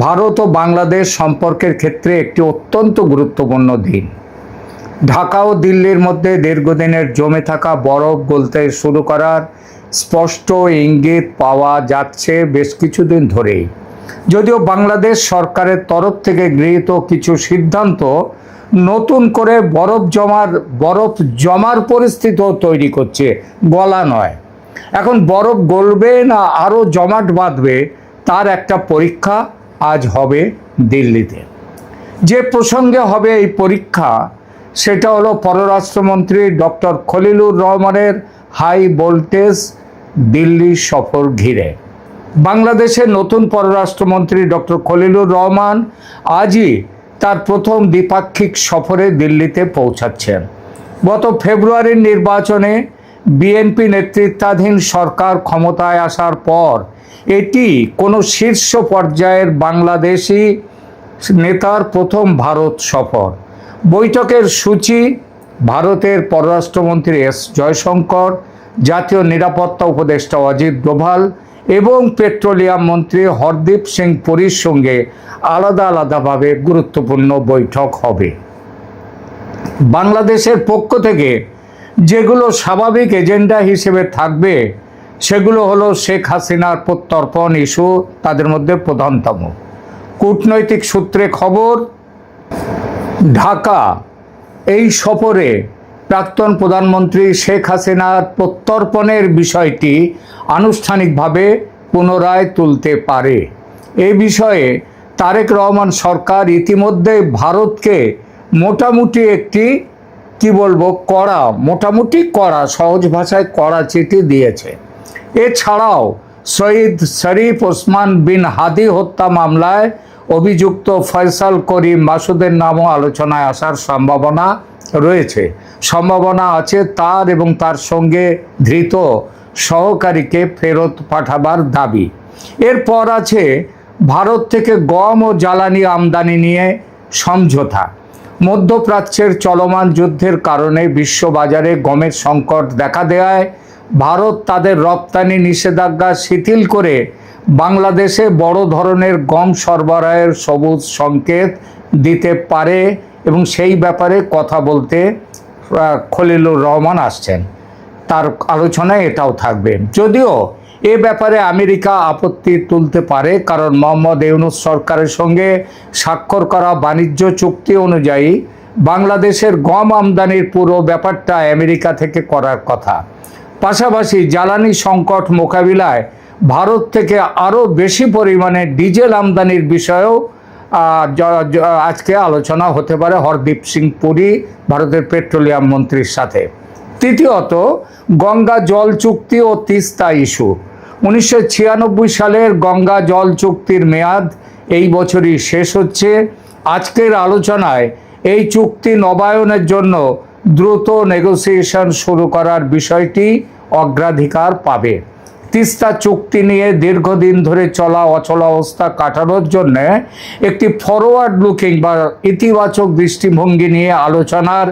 ভারত ও বাংলাদেশ সম্পর্কের ক্ষেত্রে একটি অত্যন্ত গুরুত্বপূর্ণ দিন। ঢাকা ও দিল্লির মধ্যে দীর্ঘদিনের জমে থাকা বরফ গলতে শুরু করার স্পষ্ট ইঙ্গিত পাওয়া যাচ্ছে বেশ কিছুদিন ধরেই। যদিও বাংলাদেশ সরকারের তরফ থেকে গৃহীত কিছু সিদ্ধান্ত নতুন করে বরফ জমার পরিস্থিতিও তৈরি করছে, গলা নয়। এখন বরফ গলবে না আরও জমাট বাঁধবে তার একটা পরীক্ষা আজ হবে দিল্লিতে। যে প্রসঙ্গে হবে এই পরীক্ষা সেটা হলো পররাষ্ট্রমন্ত্রী ডক্টর খলিলুর রহমানের হাই ভোল্টেজ দিল্লি সফর ঘিরে। বাংলাদেশের নতুন পররাষ্ট্রমন্ত্রী ডক্টর খলিলুর রহমান আজই তার প্রথম দ্বিপাক্ষিক সফরে দিল্লিতে পৌঁছাচ্ছেন। গত ফেব্রুয়ারির নির্বাচনে বিএনপি নেতৃত্বাধীন সরকার ক্ষমতায় আসার পর এটি কোনো শীর্ষ পর্যায়ের বাংলাদেশি নেতার প্রথম ভারত সফর। বৈঠকের সূচি ভারতের পররাষ্ট্রমন্ত্রী এস জয়শঙ্কর, জাতীয় নিরাপত্তা উপদেষ্টা অজিত ডোভাল এবং পেট্রোলিয়াম মন্ত্রী হরদীপ সিং পুরীর সঙ্গে আলাদা আলাদাভাবে গুরুত্বপূর্ণ বৈঠক হবে। বাংলাদেশের পক্ষ থেকে যেগুলো স্বাভাবিক এজেন্ডা হিসেবে থাকবে সেগুলো হলো শেখ হাসিনার প্রত্যর্পণ ইস্যু, তাদের মধ্যে প্রধানতম। কূটনৈতিক সূত্রে খবর, ঢাকা এই সফরে প্রাক্তন প্রধানমন্ত্রী শেখ হাসিনার প্রত্যর্পণের বিষয়টি আনুষ্ঠানিকভাবে পুনরায় তুলতে পারে। এ বিষয়ে তারেক রহমান সরকার ইতিমধ্যে ভারতকে মোটামুটি একটি কড়া সহজ ভাষায় কড়া চিঠি দিয়েছে। এছাড়াও শহীদ শরীফ ওসমান বিন হাদি হত্যা মামলায় অভিযুক্ত ফয়সাল করিম মাসুদের নামও আলোচনায় আসার সম্ভাবনা আছে তার এবং তার সঙ্গে ধৃত সহকারীকে ফেরত পাঠাবার দাবি। এরপর আছে ভারত থেকে গম ও জ্বালানি আমদানি নিয়ে সমঝোতা। মধ্যপ্রাচ্যের চলমান যুদ্ধের কারণে বিশ্ববাজারে গমের সংকট দেখা দেওয়ায় ভারত তাদের রপ্তানি নিষেধাজ্ঞা শিথিল করে বাংলাদেশে বড় ধরনের গম সরবরাহের সবুজ সংকেত দিতে পারে এবং সেই ব্যাপারে কথা বলতে খলিলুর রহমান আসছেন। তার আলোচনায় এটাও থাকবে। যদিও এ ব্যাপারে আমেরিকা আপত্তি তুলতে পারে, কারণ মোহাম্মদ ইউনূস সরকারের সঙ্গে স্বাক্ষর করা বাণিজ্য চুক্তি অনুযায়ী বাংলাদেশের গম আমদানির পুরো ব্যাপারটা আমেরিকা থেকে করার কথা। পাশাপাশি জ্বালানি সংকট মোকাবিলায় ভারত থেকে আরও বেশি পরিমাণে ডিজেল আমদানির বিষয়েও আজকে আলোচনা হতে পারে হরদীপ সিং পুরী ভারতের পেট্রোলিয়াম মন্ত্রীর সাথে। তৃতীয়ত, গঙ্গা জল চুক্তি ও তিস্তা ইস্যু। 1996 সালের গঙ্গা জল চুক্তির মেয়াদ এই বছরই শেষ হচ্ছে। আজকের আলোচনায় এই চুক্তি নবায়নের জন্য দ্রুত নেগোসিয়েশন শুরু করার বিষয়টি অগ্রাধিকার পাবে। তিস্তা চুক্তি নিয়ে দীর্ঘদিন ধরে চলা অচলাবস্থা কাটানোর জন্য একটি ফরওয়ার্ড লুকিং বা ইতিবাচক দৃষ্টিভঙ্গি নিয়ে আলোচনার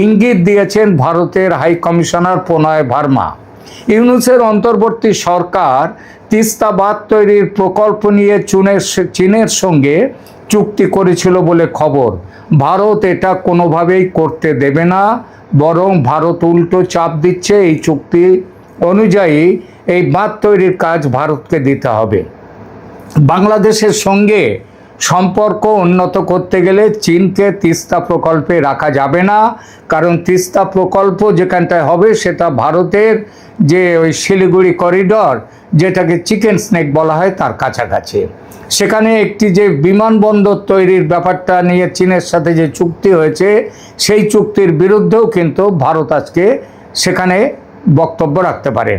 ইঙ্গিত দিয়েছেন ভারতের হাই কমিশনার প্রণয় ভার্মা। ইউনূসের অন্তর্বর্তী সরকার তিস্তা বাঁধ তৈরির প্রকল্প নিয়ে চীনের সঙ্গে চুক্তি করেছিল বলে খবর। ভারত এটা কোনোভাবেই করতে দেবে না, বরং ভারত উল্টো চাপ দিচ্ছে এই চুক্তি অনুযায়ী এই বাঁধ তৈরির কাজ ভারতকে দিতে হবে। বাংলাদেশের সঙ্গে সম্পর্ক উন্নত করতে গেলে চীনকে তিস্তা প্রকল্পে রাখা যাবে না, কারণ তিস্তা প্রকল্প যেখানটায় হবে সেটা ভারতের যে ওই শিলিগুড়ি করিডর, যেটাকে চিকেন স্নেক বলা হয়, তার কাছাকাছি। সেখানে একটি যে বিমানবন্দর তৈরির ব্যাপারটা নিয়ে চীনের সাথে যে চুক্তি হয়েছে সেই চুক্তির বিরুদ্ধেও কিন্তু ভারত আজকে সেখানে বক্তব্য রাখতে পারে,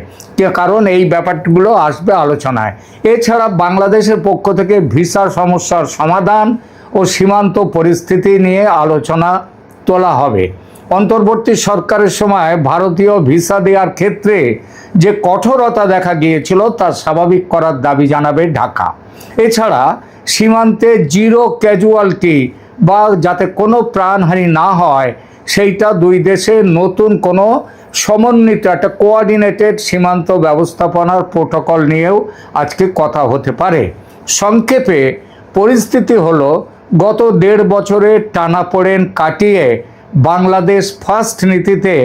কারণ এই ব্যাপারগুলো আসবে আলোচনায়। এছাড়া বাংলাদেশের পক্ষ থেকে ভিসার সমস্যার সমাধান ও সীমান্ত পরিস্থিতি নিয়ে আলোচনা তোলা হবে। অন্তর্বর্তী সরকারের সময় ভারতীয় ভিসা দেওয়ার ক্ষেত্রে যে কঠোরতা দেখা গিয়েছিল তা স্বাভাবিক করার দাবি জানাবে ঢাকা। এছাড়া সীমান্তে জিরো ক্যাজুয়ালিটি বা যাতে কোনো প্রাণহানি না হয় সেইটা দুই দেশের নতুন কোনো সমন্বিত একটা কোঅর্ডিনেটেড সীমান্ত ব্যবস্থাপনার প্রোটোকল নিয়েও আজকে কথা হতে পারে। সংক্ষেপে পরিস্থিতি হলো গত 1.5 বছরের টানাপোড়েন কাটিয়ে বাংলাদেশ ফার্স্ট নীতিতে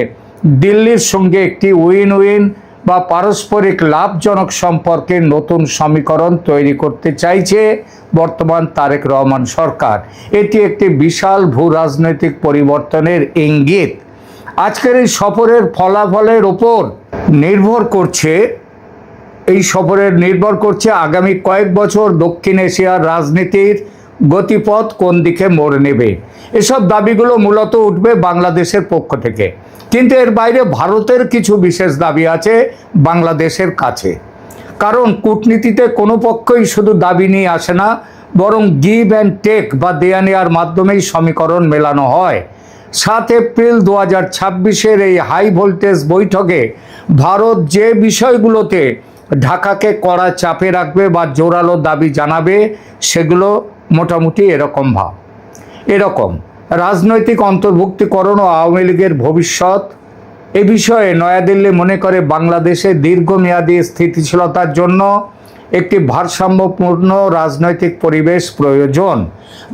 দিল্লির সঙ্গে একটি উইন উইন বা পারস্পরিক লাভজনক সম্পর্কের নতুন সমীকরণ তৈরি করতে চাইছে বর্তমান তারেক রহমান সরকার। এটি একটি বিশাল ভূ রাজনৈতিক পরিবর্তনের ইঙ্গিত। আজকের এই সফরের ফলাফলের ওপর নির্ভর করছে আগামী কয়েক বছর দক্ষিণ এশিয়ার রাজনীতির গতিপথ কোন দিকে মোড় নেবে। এসব দাবিগুলো মূলত উঠবে বাংলাদেশের পক্ষ থেকে, কিন্তু এর বাইরে ভারতের কিছু বিশেষ দাবি আছে বাংলাদেশের কাছে। কারণ কূটনীতিতে কোনো পক্ষই শুধু দাবি নিয়ে আসে না, বরং গিভ অ্যান্ড টেক বা দেয়া নেওয়ার মাধ্যমেই সমীকরণ মেলানো হয়। 7 এপ্রিল 2026-এর এই হাই ভোল্টেজ বৈঠকে ভারত যে বিষয়গুলোতে ঢাকাকে কড়া চাপে রাখবে বা জোরালো দাবি জানাবে সেগুলো মোটামুটি এরকম রাজনৈতিক অন্তর্ভুক্তিকরণ ও আওয়ামী লীগের ভবিষ্যৎ। এ বিষয়ে নয়াদিল্লি মনে করে বাংলাদেশে দীর্ঘমেয়াদী স্থিতিশীলতার জন্য একটি ভারসাম্যপূর্ণ রাজনৈতিক পরিবেশ প্রয়োজন।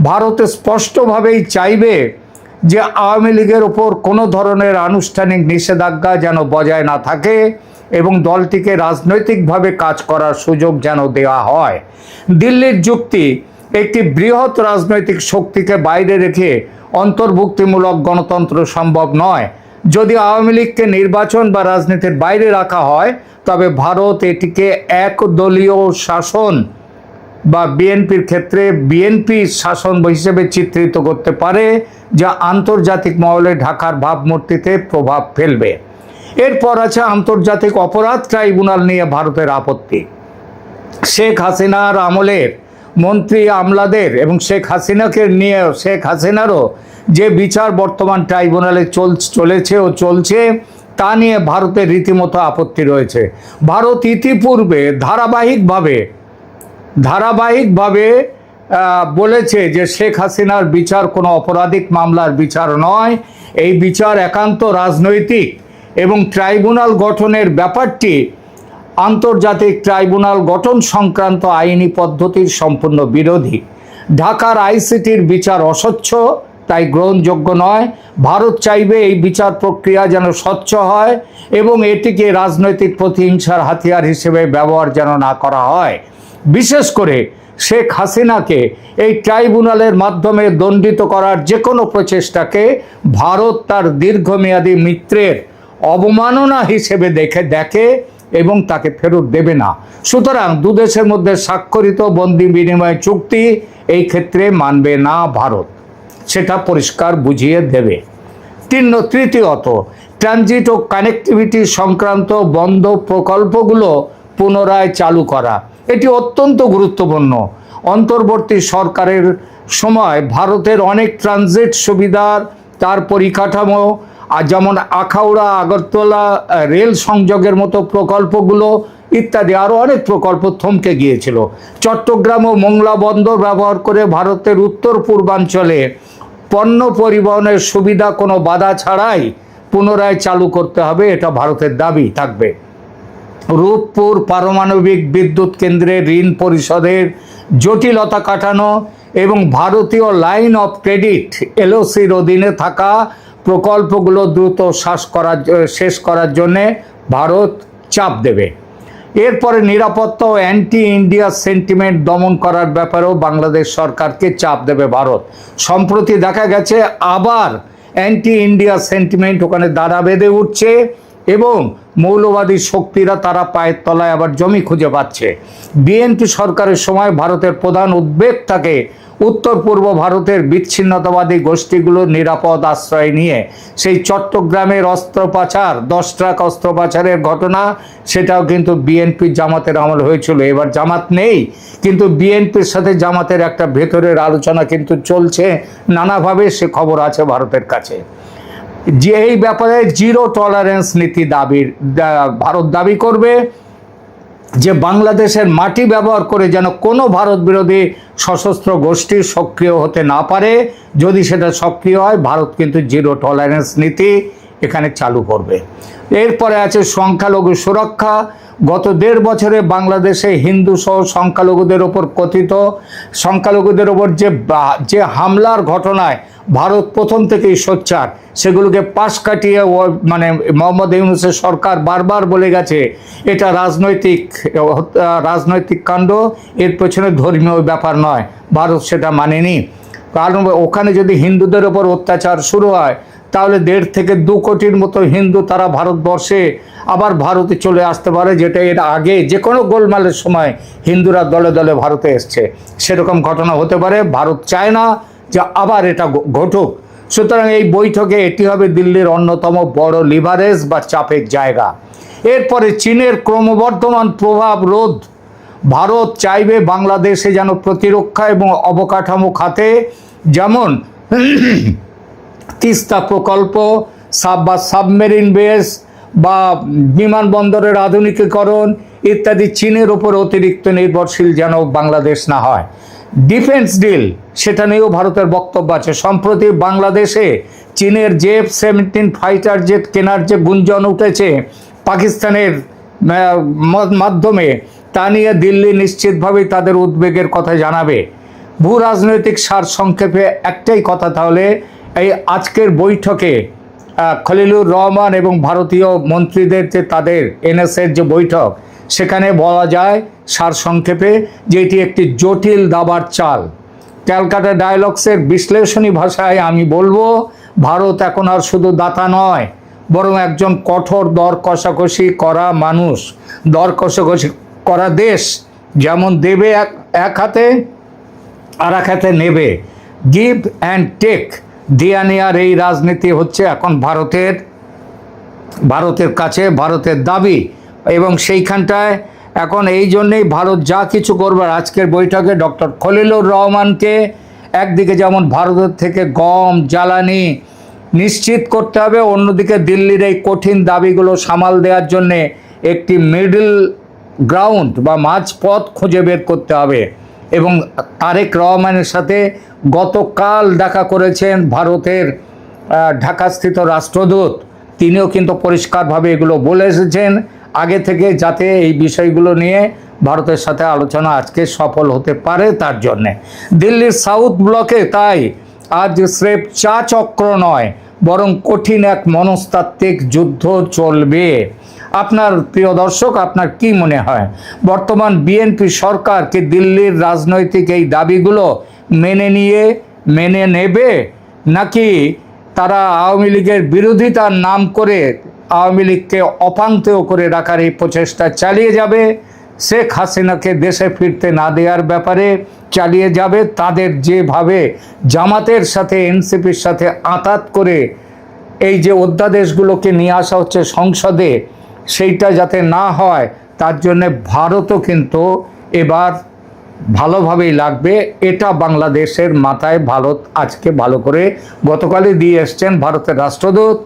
ভারত স্পষ্টভাবেই চাইবে যে আওয়ামী লীগের ওপর কোনো ধরনের আনুষ্ঠানিক নিষেধাজ্ঞা যেন বজায় না থাকে এবং দলটিকে রাজনৈতিকভাবে কাজ করার সুযোগ যেন দেওয়া হয়। দিল্লির যুক্তি, একটি বৃহৎ রাজনৈতিক শক্তিকে বাইরে রেখে অন্তর্ভুক্তিমূলক গণতন্ত্র সম্ভব নয়। যদি আওয়ামী লীগকে নির্বাচন বা রাজনীতির বাইরে রাখা হয় তবে ভারত এটিকে একদলীয় শাসন বা বিএনপির ক্ষেত্রে বিএনপি শাসন হিসেবে চিত্রিত করতে পারে, যা আন্তর্জাতিক মহলে ঢাকার ভাবমূর্তিতে প্রভাব ফেলবে। এরপর আছে আন্তর্জাতিক অপরাধ ট্রাইব্যুনাল নিয়ে ভারতের আপত্তি। শেখ হাসিনার আমলের মন্ত্রী আমলাদের এবং শেখ হাসিনারও যে বিচার বর্তমান ট্রাইব্যুনালে চলছে তা নিয়ে ভারতের রীতিমতো আপত্তি রয়েছে। ভারত ইতিপূর্বে ধারাবাহিকভাবে বলেছে যে শেখ হাসিনার বিচার কোনো অপরাধিক মামলার বিচার নয়, এই বিচার একান্ত রাজনৈতিক এবং ট্রাইব্যুনাল গঠনের ব্যাপারটি আন্তর্জাতিক ট্রাইব্যুনাল গঠন সংক্রান্ত আইনি পদ্ধতির সম্পূর্ণ বিরোধী। ঢাকার আইসিটির বিচার অস্বচ্ছ, তাই গ্রহণযোগ্য নয়। ভারত চাইবে এই বিচার প্রক্রিয়া যেন স্বচ্ছ হয় এবং এটিকে রাজনৈতিক প্রতিহিংসার হাতিয়ার হিসেবে ব্যবহার যেন না করা হয়। বিশেষ করে শেখ হাসিনাকে এই ট্রাইব্যুনালের মাধ্যমে দণ্ডিত করার যে কোনো প্রচেষ্টাকে ভারত তার দীর্ঘমেয়াদী মিত্রের অবমাননা হিসেবে দেখে এবং তাকে ফেরত দেবে না। সুতরাং দুদেশের মধ্যে স্বাক্ষরিত বন্দি বিনিময় চুক্তি এই ক্ষেত্রে মানবে না ভারত, সেটা পরিষ্কার বুঝিয়ে দেবে। তৃতীয়ত, ট্রানজিট ও কানেক্টিভিটি সংক্রান্ত বন্ধ প্রকল্পগুলো পুনরায় চালু করা, এটি অত্যন্ত গুরুত্বপূর্ণ। অন্তর্বর্তী সরকারের সময় ভারতের অনেক ট্রানজিট সুবিধার তার পরিকাঠামো যেমন আখাউড়া আগরতলা রেল সংযোগের মতো প্রকল্পগুলো ইত্যাদি আরও অনেক প্রকল্প থমকে গিয়েছিল। চট্টগ্রাম ও মোংলা বন্দর ব্যবহার করে ভারতের উত্তর পূর্বাঞ্চলে পণ্য পরিবহনের সুবিধা কোনো বাধা ছাড়াই পুনরায় চালু করতে হবে, এটা ভারতের দাবি থাকবে। রূপপুর পারমাণবিক বিদ্যুৎ কেন্দ্রের ঋণ পরিশোধের জটিলতা কাটানো এবং ভারতীয় লাইন অফ ক্রেডিট এলওসির অধীনে থাকা প্রকল্পগুলো দ্রুত শেষ করার জন্যে ভারত চাপ দেবে। এরপরে নিরাপত্তা ও অ্যান্টি ইন্ডিয়া সেন্টিমেন্ট দমন করার ব্যাপারেও বাংলাদেশ সরকারকে চাপ দেবে ভারত। সম্প্রতি দেখা গেছে আবার অ্যান্টি ইন্ডিয়া সেন্টিমেন্ট ওখানে দাঁড়া বেঁধে উঠছে এবং মৌলবাদী শক্তিরা তারা পায়ের তলায় আবার জমি খুঁজে পাচ্ছে। বিএনপি সরকারের সময় ভারতের প্রধান উদ্বেগ থাকে উত্তর পূর্ব ভারতের বিচ্ছিন্নতাবাদী গোষ্ঠীগুলোর নিরাপদ আশ্রয় নিয়ে সেই চট্টগ্রামের অস্ত্রোপচার 10 ট্রাক অস্ত্রোপচারের ঘটনা, সেটাও কিন্তু বিএনপির জামাতের আমল হয়েছিল। এবার জামাত নেই, কিন্তু বিএনপির সাথে জামাতের একটা ভেতরের আলোচনা কিন্তু চলছে নানাভাবে, সে খবর আছে ভারতের কাছে। যে এই ব্যাপারে জিরো টলারেন্স নীতি ভারত দাবি করবে যে বাংলাদেশের মাটি ব্যবহার করে যেন কোনো ভারত বিরোধী সশস্ত্র গোষ্ঠী সক্রিয় হতে না পারে। যদি সেটা সক্রিয় হয় ভারত কিন্তু জিরো টলারেন্স নীতি এখানে চালু করবে। এরপরে আছে সংখ্যালঘু সুরক্ষা। গত 1.5 বছরে বাংলাদেশে হিন্দু সহ সংখ্যালঘুদের ওপর কথিত সংখ্যালঘুদের ওপর যে হামলার ঘটনায় ভারত প্রথম থেকেই সোচ্চার, সেগুলোকে পাশ কাটিয়ে মানে মোহাম্মদ ইউনূসের সরকার বারবার বলে গেছে এটা রাজনৈতিক কাণ্ড, এর পেছনে ধর্মীয় ব্যাপার নয়। ভারত সেটা মানেনি, কারণ ওখানে যদি হিন্দুদের ওপর অত্যাচার শুরু হয় তাহলে 1.5 থেকে 2 কোটির মতো হিন্দু তারা ভারতবর্ষে আবার ভারতে চলে আসতে পারে, যেটা এর আগে যে কোনো গোলমালের সময় হিন্দুরা দলে দলে ভারতে এসছে, সেরকম ঘটনা হতে পারে। ভারত চায় না যে আবার এটা ঘটুক। সুতরাং এই বৈঠকে এটি হবে দিল্লির অন্যতম বড় লিভারেজ বা চাপের জায়গা। এরপরে চীনের ক্রমবর্ধমান প্রভাব রোধ। ভারত চাইবে বাংলাদেশে যেন প্রতিরক্ষা এবং অবকাঠামো খাতে যেমন তিস্তা প্রকল্প বা সাবমেরিন বেস বা বিমানবন্দরের আধুনিকীকরণ ইত্যাদি চীনের ওপর অতিরিক্ত নির্ভরশীল যেন বাংলাদেশ না হয়। ডিফেন্স ডিল, সেটা নিয়েও ভারতের বক্তব্য আছে। সম্প্রতি বাংলাদেশে চীনের F-17 ফাইটার জেট কেনার যে গুঞ্জন উঠেছে পাকিস্তানের মাধ্যমে, তা নিয়ে দিল্লি নিশ্চিতভাবেই তাদের উদ্বেগের কথা জানাবে। ভূ রাজনৈতিক সারসংক্ষেপে একটাই কথা, তাহলে এই আজকের বৈঠকে খলিলুর রহমান এবং ভারতীয় মন্ত্রীদের যে তাদের এনএসএর যে বৈঠক, সেখানে বলা যায় সারসংক্ষেপে যে এটি একটি জটিল দাবার চাল। ক্যালকাটা ডায়ালগসের বিশ্লেষণী ভাষায় আমি বলবো, ভারত এখন আর শুধু দাতা নয়, বরং একজন কঠোর দর কষাকষি করা মানুষ, দর কষাকষি করা দেশ। যেমন দেবে এক হাতে আর এক হাতে নেবে, গিভ অ্যান্ড টেক, দেয়া নেয়ার এই রাজনীতি হচ্ছে এখন ভারতের কাছে ভারতের দাবি। এবং সেইখানটায় এখন এই জন্যেই ভারত যা কিছু করবার, আজকের বৈঠকে ডক্টর খলিলুর রহমানকে একদিকে যেমন ভারতের থেকে গম জ্বালানি নিশ্চিত করতে হবে, অন্যদিকে দিল্লির এই কঠিন দাবিগুলো সামাল দেওয়ার জন্যে একটি মিডল গ্রাউন্ড বা মাঝপথ খুঁজে বের করতে হবে। এবং তারেক রহমানের সাথে গতকাল দেখা করেছেন ভারতের ঢাকাস্থিত রাষ্ট্রদূত, তিনিও কিন্তু পরিষ্কারভাবে এগুলো বলে এসেছেন আগে থেকে, যাতে এই বিষয়গুলো নিয়ে ভারতের সাথে আলোচনা আজকে সফল হতে পারে তার জন্যে। দিল্লির সাউথ ব্লকে তাই আজ স্রেফ চা চক্র নয়, বরং কঠিন এক মনস্তাত্ত্বিক যুদ্ধ চলবে। আপনার প্রিয় দর্শক, আপনার কি মনে হয়, বর্তমান বিএনপি সরকার কি দিল্লির রাজনৈতিক এই দাবিগুলো মেনে নেবে, নাকি তারা আওয়ামী লীগের বিরোধিতার নাম করে আওয়ামী লীগকে অপাঙ্ক্তেয় করে রাখার এই প্রচেষ্টা চালিয়ে যাবে, শেখ হাসিনাকে দেশে ফিরতে না দেওয়ার ব্যাপারে চালিয়ে যাবে, তাদের যেভাবে জামাতের সাথে এনসিপির সাথে আঁতাত করে এই যে অধ্যাদেশগুলোকে নিয়ে আসা হচ্ছে সংসদে, সেইটা যাতে না হয় তার জন্যে ভারতও কিন্তু এবার ভালোভাবেই লাগবে। এটা বাংলাদেশের মাথায় ভারত আজকে ভালো করে গতকালই দিয়ে এসছেন ভারতের রাষ্ট্রদূত।